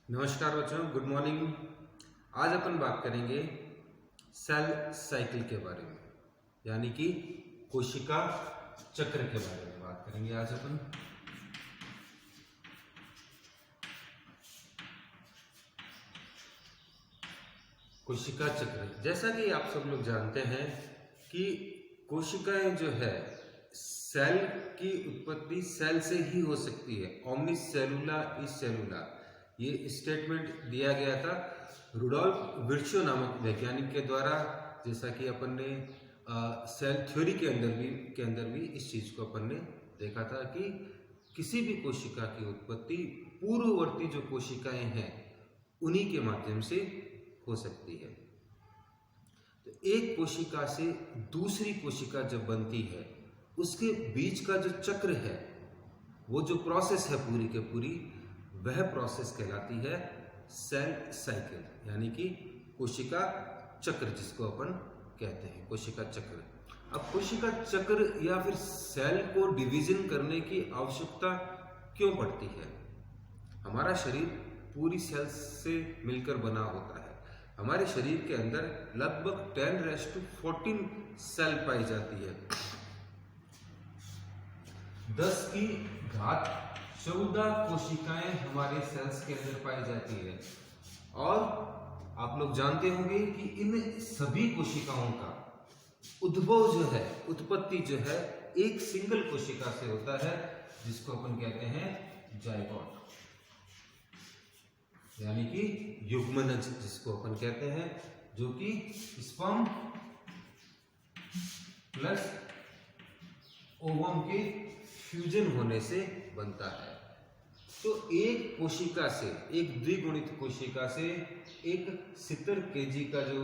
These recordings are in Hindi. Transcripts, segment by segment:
नमस्कार बच्चों, गुड मॉर्निंग। आज अपन बात करेंगे सेल साइकिल के बारे में, यानी कि कोशिका चक्र के बारे में बात करेंगे आज अपन। कोशिका चक्र, जैसा कि आप सब लोग जानते हैं कि कोशिकाएं जो है सेल की उत्पत्ति सेल से ही हो सकती है। ओमनिस सेलुला इज सेलुला, ये स्टेटमेंट दिया गया था रुडोल्फ विर्चो नामक वैज्ञानिक के द्वारा। जैसा कि अपन ने सेल थ्योरी के अंदर भी इस चीज को अपन ने देखा था कि किसी भी कोशिका की उत्पत्ति पूर्ववर्ती जो कोशिकाएं हैं उन्हीं के माध्यम से हो सकती है। तो एक कोशिका से दूसरी कोशिका जब बनती है, उसके बीच का जो चक्र है, वो जो प्रोसेस है पूरी के पूरी, वह प्रोसेस कहलाती है सेल साइकिल, यानी कि कोशिका चक्र, जिसको अपन कहते हैं कोशिका चक्र। अब कोशिका चक्र या फिर सेल को डिवीजन करने की आवश्यकता क्यों पड़ती है? हमारा शरीर पूरी सेल्स से मिलकर बना होता है। हमारे शरीर के अंदर लगभग 10⁻14 सेल पाई जाती है। 10 की घात 14 कोशिकाएं हमारे सेल्स के अंदर पाई जाती है। और आप लोग जानते होंगे कि इन सभी कोशिकाओं का उद्भव जो है, उत्पत्ति जो है, एक सिंगल कोशिका से होता है, जिसको अपन कहते हैं जाइगोट, यानी कि युग्मनज जिसको अपन कहते हैं, जो कि स्पर्म प्लस ओवम के फ्यूजन होने से बनता है। तो एक कोशिका से, एक द्विगुणित कोशिका से एक 70 kg का जो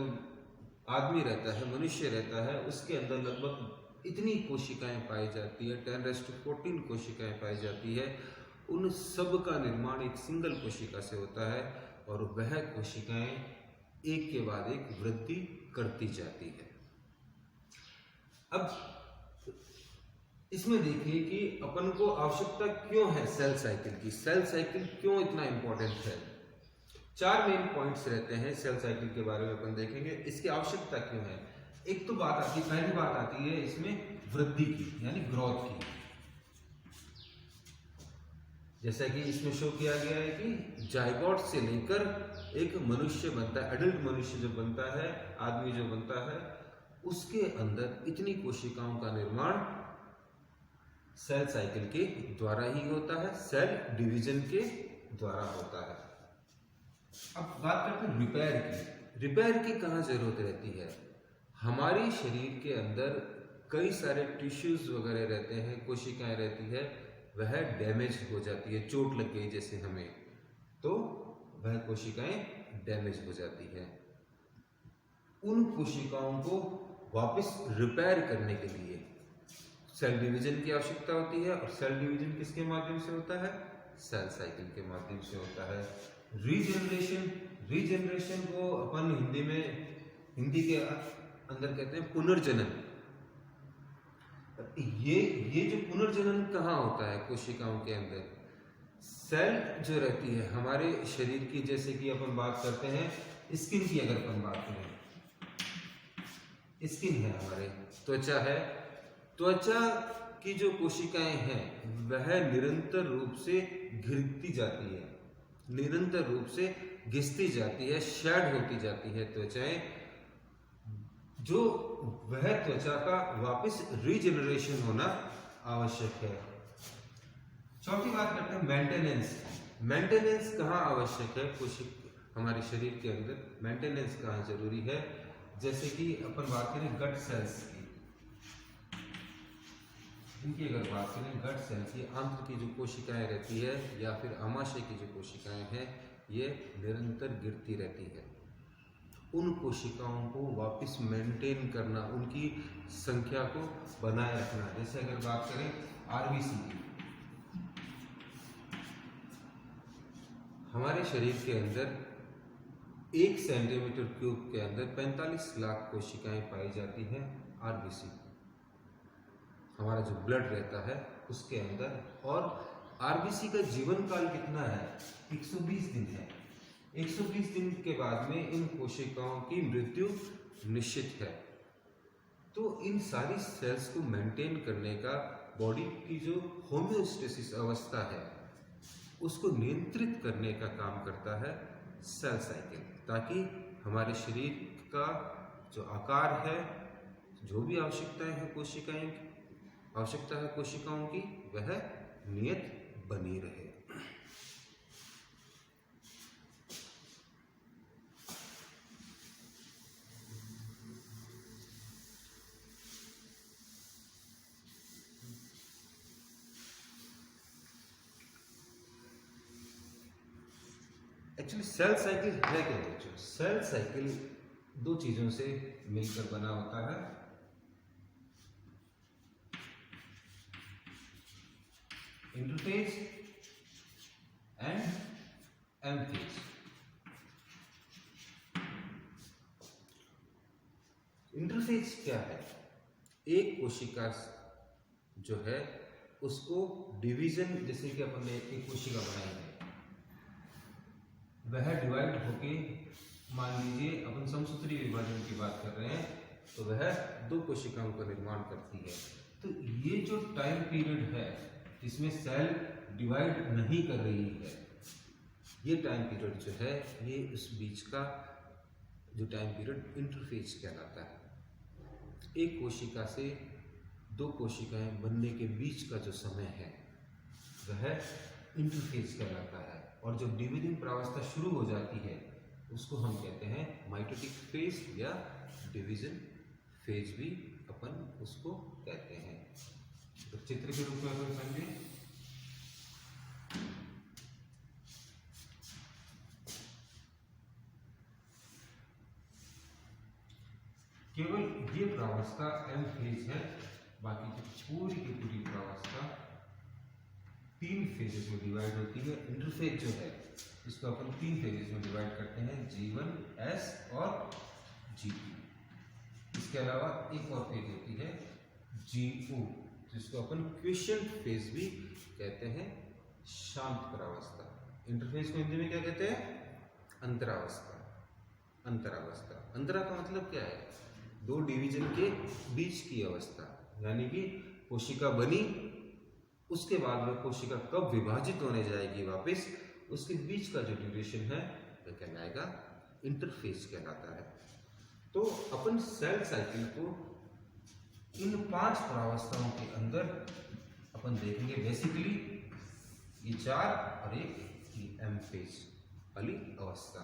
आदमी रहता है, मनुष्य रहता है, उसके अंदर लगभग इतनी कोशिकाएं पाई जाती है, 10⁻14 कोशिकाएं पाई जाती है। उन सब का निर्माण एक सिंगल कोशिका से होता है और वह कोशिकाएं एक के बाद एक वृद्धि करती जाती है। अब इसमें देखिए कि अपन को आवश्यकता क्यों है सेल साइकिल की, सेल साइकिल क्यों इतना इंपॉर्टेंट है। 4 मेन पॉइंट्स रहते हैं सेल साइकिल के बारे में अपन देखेंगे, इसकी आवश्यकता क्यों है। एक तो बात आती है, पहली बात आती है इसमें वृद्धि की, यानी ग्रोथ की। जैसा कि इसमें शो किया गया है कि जाइगोट से लेकर एक मनुष्य बनता है, एडल्ट मनुष्य जो बनता है, आदमी जो बनता है, उसके अंदर इतनी कोशिकाओं का निर्माण सेल साइकिल के द्वारा ही होता है, सेल डिवीजन के द्वारा होता है। अब बात करते हैं रिपेयर की। रिपेयर की कहाँ जरूरत रहती है? हमारे शरीर के अंदर कई सारे टिश्यूज वगैरह रहते हैं, कोशिकाएं रहती है, वह डैमेज हो जाती है, चोट लग गई जैसे हमें, तो वह कोशिकाएं डैमेज हो जाती है। उन कोशिकाओं को वापस रिपेयर करने के लिए सेल डिवीजन की आवश्यकता होती है। और सेल डिवीजन किसके माध्यम से होता है? सेल साइकिल के माध्यम से होता है। रीजनरेशन को अपन हिंदी के अंदर कहते हैं पुनर्जनन। ये जो पुनर्जनन कहाँ होता है? कोशिकाओं के अंदर। सेल जो रहती है हमारे शरीर की, जैसे कि अपन बात करते हैं स्किन की, अगर अपन बात करें, स्किन है हमारे, त्वचा है, त्वचा की जो कोशिकाएं हैं वह निरंतर रूप से घिरती जाती है, निरंतर रूप से घिसती जाती है, शेड होती जाती है त्वचाएं, जो वह त्वचा का वापस रीजनरेशन होना आवश्यक है। चौथी बात करते हैं मेंटेनेंस। मेंटेनेंस कहाँ आवश्यक है? हमारे शरीर के अंदर मेंटेनेंस कहाँ जरूरी है? जैसे कि अपन बात करें गट सेल्स की, इनकी अगर बात करें, गट सेल की, आंत्र की जो कोशिकाएं रहती है या फिर आमाशय की जो कोशिकाएं हैं, ये निरंतर गिरती रहती है। उन कोशिकाओं को वापस मेंटेन करना, उनकी संख्या को बनाए रखना। जैसे अगर बात करें आरबीसी की, हमारे शरीर के अंदर 1 सेंटीमीटर क्यूब के अंदर 45 लाख कोशिकाएं पाई जाती हैं। आरबीसी हमारा जो ब्लड रहता है उसके अंदर। और आरबीसी का जीवन काल कितना है? 120 दिन है। 120 दिन के बाद में इन कोशिकाओं की मृत्यु निश्चित है। तो इन सारी सेल्स को मेंटेन करने का बॉडी की जो होम्योस्टेसिस अवस्था है उसको नियंत्रित करने का काम करता है सेल साइकिल, ताकि हमारे शरीर का जो आकार है, जो भी आवश्यकता है कोशिकाओं की, वह नियत बनी रहे। एक्चुअली सेल साइकिल है क्या बच्चों? सेल साइकिल दो चीजों से मिलकर बना होता है। Interphase and एमफेज। इंटरफेज क्या है? एक कोशिका जो है उसको डिवीजन, जैसे कि अपन ने एक कोशिका बनाई है, वह डिवाइड होके, मान लीजिए अपन समसूत्री विभाजन की बात कर रहे हैं, तो वह दो कोशिकाओं का निर्माण करती है। तो ये जो टाइम पीरियड है इसमें सेल डिवाइड नहीं कर रही है, ये टाइम पीरियड जो है, ये उस बीच का जो टाइम पीरियड इंटरफेज कहलाता है। एक कोशिका से दो कोशिकाएं बनने के बीच का जो समय है वह इंटरफेज कहलाता है। और जब डिवीजन प्रावस्था शुरू हो जाती है उसको हम कहते हैं माइटोटिक फेज या डिवीजन फेज भी अपन उसको कहते हैं। तो चित्र के रूप में अपन समझे, केवल ये प्रावस्था एम फेज है, बाकी की पूरी प्रावस्था तीन फेजेस में डिवाइड होती है। इंटरफेज जो है इसको अपन तीन फेजेस में डिवाइड करते हैं, G1, S और G2। इसके अलावा एक और फेज होती है GO, जिसको अपन क्विसेंट फेज भी कहते हैं, शांत प्रावस्था। इंटरफेज को हिंदी में क्या कहते हैं? अंतरावस्था। अंतरा का मतलब क्या है? दो डिवीजन के बीच की अवस्था, यानी कि कोशिका बनी, उसके बाद में कोशिका कब विभाजित होने जाएगी वापस, उसके बीच का जो ड्यूरेशन है वह कहलाएगा इंटरफेज कहलाता है। तो अपन सेल साइकिल को इन 5 प्रावस्थाओं के अंदर अपन देखेंगे। बेसिकली ये 4 और एक ये एम फेज वाली अवस्था।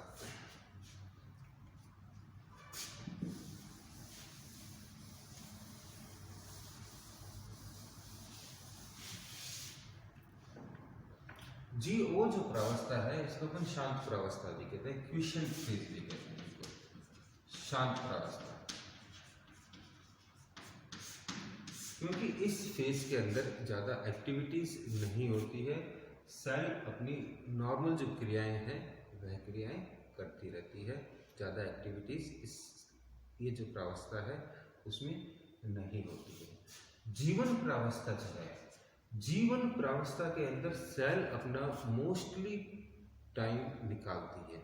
GO जो प्रावस्था है इसको अपन शांत प्रावस्था भी कहते हैं, क्विसेंट फेज भी कहते हैं इसको, शांत प्रावस्था। क्योंकि इस फेज के अंदर ज्यादा एक्टिविटीज नहीं होती है, सेल अपनी नॉर्मल जो क्रियाएं हैं वह क्रियाएं करती रहती है, ज्यादा एक्टिविटीज इस ये जो प्रावस्था है उसमें नहीं होती है। जीवन प्रावस्था जो है, जीवन प्रावस्था के अंदर सेल अपना मोस्टली टाइम निकालती है।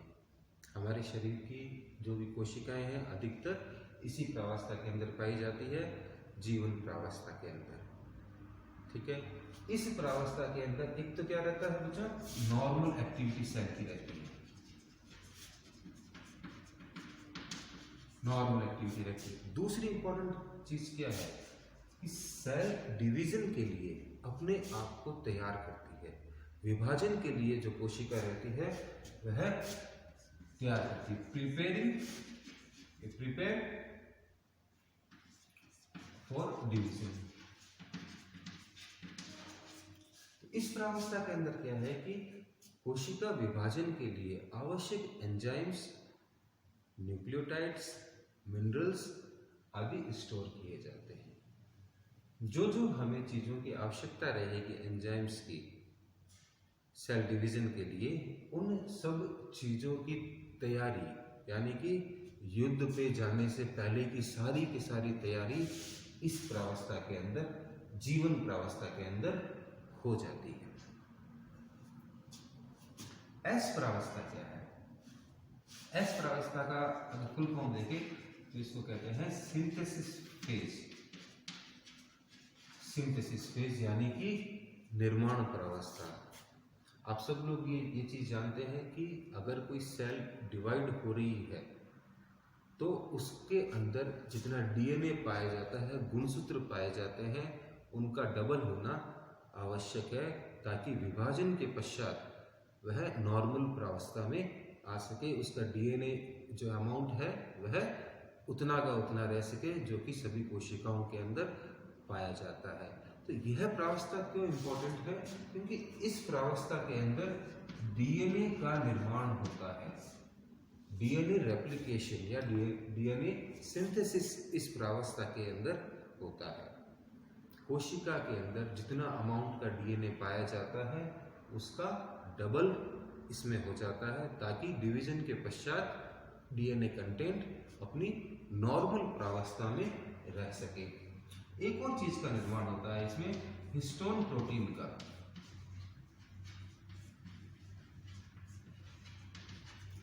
हमारे शरीर की जो भी कोशिकाएं हैं अधिकतर इसी प्रावस्था के अंदर पाई जाती है, जीवन प्रावस्था के अंदर। ठीक है, इस प्रावस्था के अंदर एक तो क्या रहता है बच्चा? नॉर्मल एक्टिविटी सेल की रहती है, नॉर्मल एक्टिविटी रहती है। दूसरी इंपॉर्टेंट चीज क्या है कि सेल डिवीजन के लिए अपने आप को तैयार करती है। विभाजन के लिए जो कोशिका रहती है वह तैयार करती है, प्रिपेयर फॉर डिवीजन। इस प्रावस्था के अंदर क्या है कि कोशिका विभाजन के लिए आवश्यक एंजाइम्स, न्यूक्लियोटाइड्स, मिनरल्स आदि स्टोर किए जाते हैं। जो हमें चीजों की आवश्यकता रहेगी एंजाइम्स की सेल डिवीजन के लिए, उन सब चीजों की तैयारी, यानी कि युद्ध पे जाने से पहले की सारी तैयारी इस प्रावस्था के अंदर, जीवन प्रावस्था के अंदर हो जाती है। एस प्रावस्था क्या है? एस प्रावस्था का अगर फुल फॉर्म देखें तो इसको कहते हैं सिंथेसिस फेज। सिंथेसिस फेज यानी कि निर्माण प्रावस्था। आप सब लोग ये चीज जानते हैं कि अगर कोई सेल डिवाइड हो रही है तो उसके अंदर जितना डीएनए पाया जाता है, गुणसूत्र पाए जाते हैं, उनका डबल होना आवश्यक है ताकि विभाजन के पश्चात वह नॉर्मल प्रावस्था में आ सके। उसका डीएनए जो अमाउंट है वह उतना का उतना रह सके जो कि सभी कोशिकाओं के अंदर पाया जाता है। तो यह प्रावस्था क्यों इम्पोर्टेंट है? क्योंकि इस प्रावस्था के अंदर डीएनए का निर्माण होता है। डीएनए रेप्लिकेशन या डीएनए सिंथेसिस इस प्रावस्था के अंदर होता है। कोशिका के अंदर जितना अमाउंट का डीएनए पाया जाता है उसका डबल इसमें हो जाता है ताकि डिवीजन के पश्चात डीएनए कंटेंट अपनी नॉर्मल प्रावस्था में रह सके। एक और चीज का निर्माण होता है इसमें, हिस्टोन प्रोटीन का।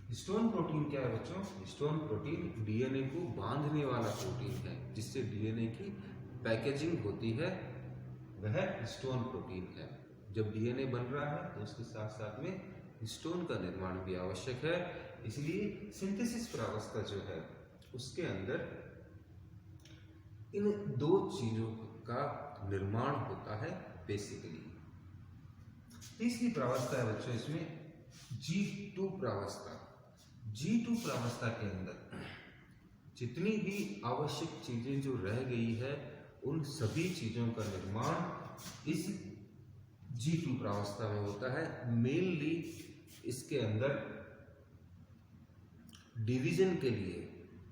हिस्टोन प्रोटीन क्या है बच्चों? हिस्टोन प्रोटीन डीएनए को बांधने वाला प्रोटीन है, जिससे डीएनए की पैकेजिंग होती है, वह हिस्टोन प्रोटीन है। जब डीएनए बन रहा है तो उसके साथ साथ में हिस्टोन का निर्माण भी आवश्यक है। इसलिए सिंथेसिस प्रावस्था जो है उसके अंदर इन दो चीजों का निर्माण होता है बेसिकली। तीसरी प्रावस्था है बच्चों इसमें G2 प्रावस्था। G2 प्रावस्था के अंदर जितनी भी आवश्यक चीजें जो रह गई है उन सभी चीजों का निर्माण इस G2 प्रावस्था में होता है। मेनली इसके अंदर डिवीजन के लिए,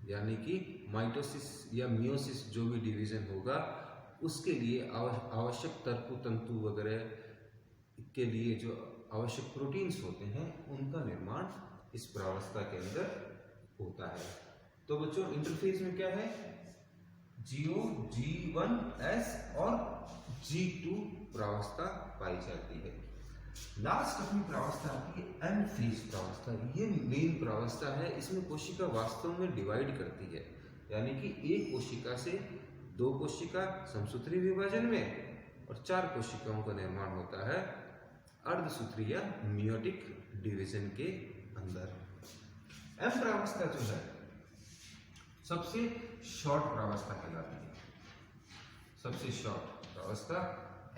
यानी कि माइटोसिस या मियोसिस जो भी डिवीजन होगा उसके लिए आवश्यक तर्कु तंतु वगैरह के लिए जो आवश्यक प्रोटीन्स होते हैं उनका निर्माण इस प्रावस्था के अंदर होता है। तो बच्चों इंटरफेस में क्या है? GO, G1S और G2 प्रावस्था पाई जाती है। लास्ट अपनी प्रावस्था आती है एम फेज प्रावस्था। ये मेन प्रावस्था है। इसमें कोशिका वास्तव में डिवाइड करती है, यानी कि एक कोशिका से दो कोशिका समसूत्री विभाजन में और 4 कोशिकाओं का निर्माण होता है अर्धसूत्री या मियोटिक डिवीजन के अंदर। एम प्रावस्था जो है सबसे शॉर्ट प्रावस्था कहलाती है। सबसे शॉर्ट प्रावस्था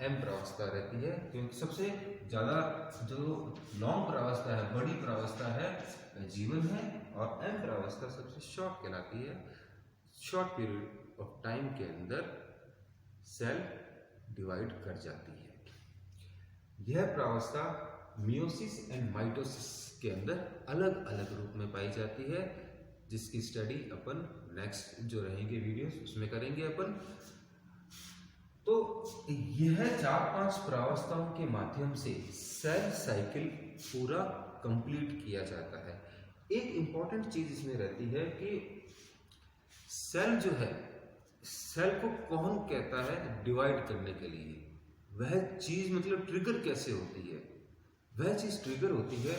एम प्रावस्था रहती है, क्योंकि सबसे ज्यादा जो लॉन्ग प्रावस्था है, बड़ी प्रावस्था है, जीवन है, और एम प्रावस्था सबसे शॉर्ट कहलाती है। शॉर्ट पीरियड ऑफ टाइम के अंदर सेल डिवाइड कर जाती है। यह प्रावस्था मियोसिस एंड माइटोसिस के अंदर अलग अलग रूप में पाई जाती है, जिसकी स्टडी अपन नेक्स्ट जो रहेंगे वीडियोस उसमें करेंगे अपन। तो यह 4-5 प्रावस्थाओं के माध्यम से सेल साइकिल पूरा कंप्लीट किया जाता है। एक इंपॉर्टेंट चीज इसमें रहती है कि सेल जो है, सेल को कौन कहता है डिवाइड करने के लिए? वह चीज मतलब ट्रिगर कैसे होती है? वह चीज ट्रिगर होती है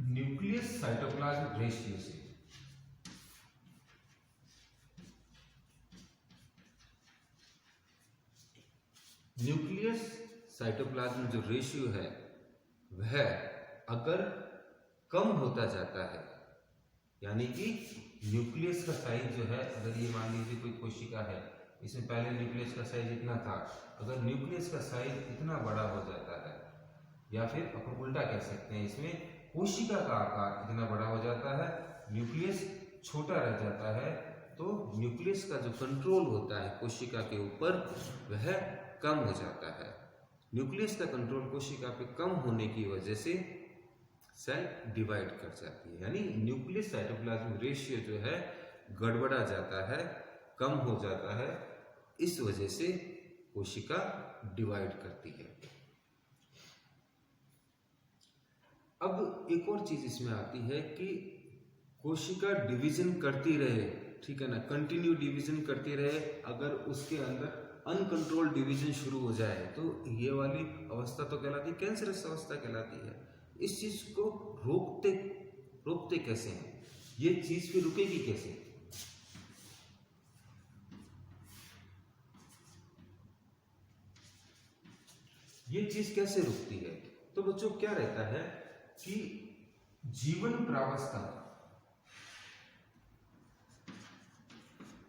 न्यूक्लियस साइटोप्लाज्म रेशियो से। न्यूक्लियस साइटोप्लाज्म जो रेशियो है वह अगर कम होता जाता है, यानी कि न्यूक्लियस का साइज जो है, अगर ये मान लीजिए कोई कोशिका है, इसमें पहले न्यूक्लियस का साइज इतना था, अगर न्यूक्लियस का साइज इतना बड़ा हो जाता है, या फिर अपन उल्टा कह सकते हैं, इसमें कोशिका का आकार इतना बड़ा हो जाता है, न्यूक्लियस छोटा रह जाता है, तो न्यूक्लियस का जो कंट्रोल होता है कोशिका के ऊपर वह कम हो जाता है। न्यूक्लियस का कंट्रोल कोशिका पे कम होने की वजह से सेल डिवाइड कर जाती है, यानी न्यूक्लियस साइटोप्लाज्म रेशियो जो है गड़बड़ा जाता है, कम हो जाता है, इस वजह से कोशिका डिवाइड करती है। अब एक और चीज इसमें आती है कि कोशिका डिवीजन करती रहे, ठीक है ना, कंटिन्यू डिवीजन करती रहे। अगर उसके अंदर अनकंट्रोल्ड डिवीजन शुरू हो जाए तो ये वाली अवस्था तो कहलाती, कैंसरस अवस्था कहलाती है। इस चीज को रोकते रोकते कैसे हैं, ये चीज फिर रुकेगी कैसे। ये चीज कैसे रुकती है। तो बच्चों क्या रहता है कि जीवन प्रावस्था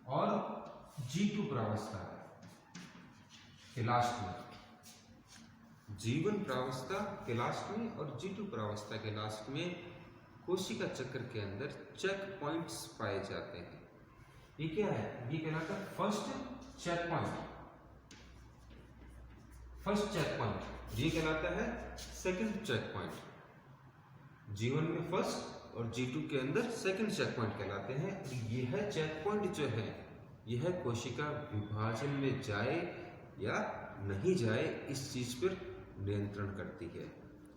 और G2 प्रावस्था के लास्ट में, जीवन प्रावस्था के लास्ट में और G2 प्रावस्था के लास्ट में कोशिका चक्र के अंदर चेक पॉइंट्स पाए जाते हैं। ये क्या है, ये कहलाता है first check point, first check point. ये कहलाता है सेकंड चेक पॉइंट। जीवन में फर्स्ट और G2 के अंदर सेकंड चेक पॉइंट कहलाते हैं। यह चेक पॉइंट जो है यह कोशिका विभाजन में जाए या नहीं जाए इस चीज पर नियंत्रण करती है,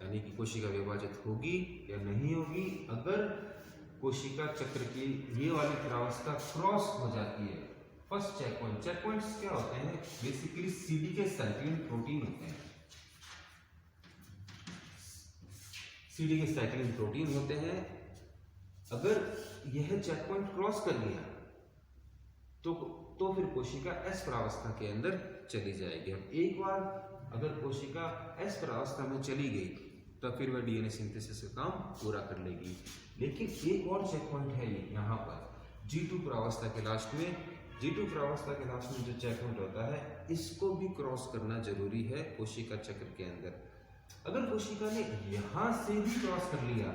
यानी कि कोशिका विभाजित होगी या नहीं होगी। अगर कोशिका चक्र की ये वाली प्रावस्था क्रॉस हो जाती है, first check point, check points क्या होते हैं, बेसिकली CD के साइक्लिन प्रोटीन होते हैं। CD के साइक्लिन प्रोटीन होते हैं। अगर यह चेक पॉइंट क्रॉस कर लिया तो फिर कोशिका S प्रावस्था के अंदर चली जाएगी। अब एक बार अगर कोशिका S प्रावस्था में चली गई तो फिर वह DNA सिंथेसिस का काम पूरा कर लेगी। लेकिन एक और चेक पॉइंट है यहाँ पर G2 प्रावस्था के लास्ट में। G2 प्रावस्था के लास्ट में जो चेक पॉइंट होता है इसको भी क्रॉस करना जरूरी है कोशिका चक्र के अंदर। अगर कोशिका ने यहां से भी क्रॉस कर लिया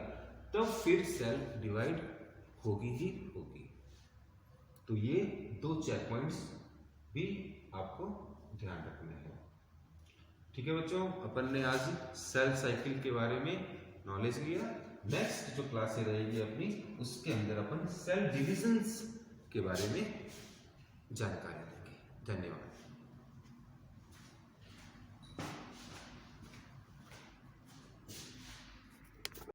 तो फिर सेल डिवाइड होगी ही होगी। तो ये दो चेक पॉइंट्स भी आपको ध्यान रखना है। ठीक है बच्चों, अपन ने आज सेल साइकिल के बारे में नॉलेज लिया। नेक्स्ट जो क्लासें रहेगी अपनी उसके अंदर अपन सेल डिविजन्स के बारे में जानकारी लेंगे। धन्यवाद।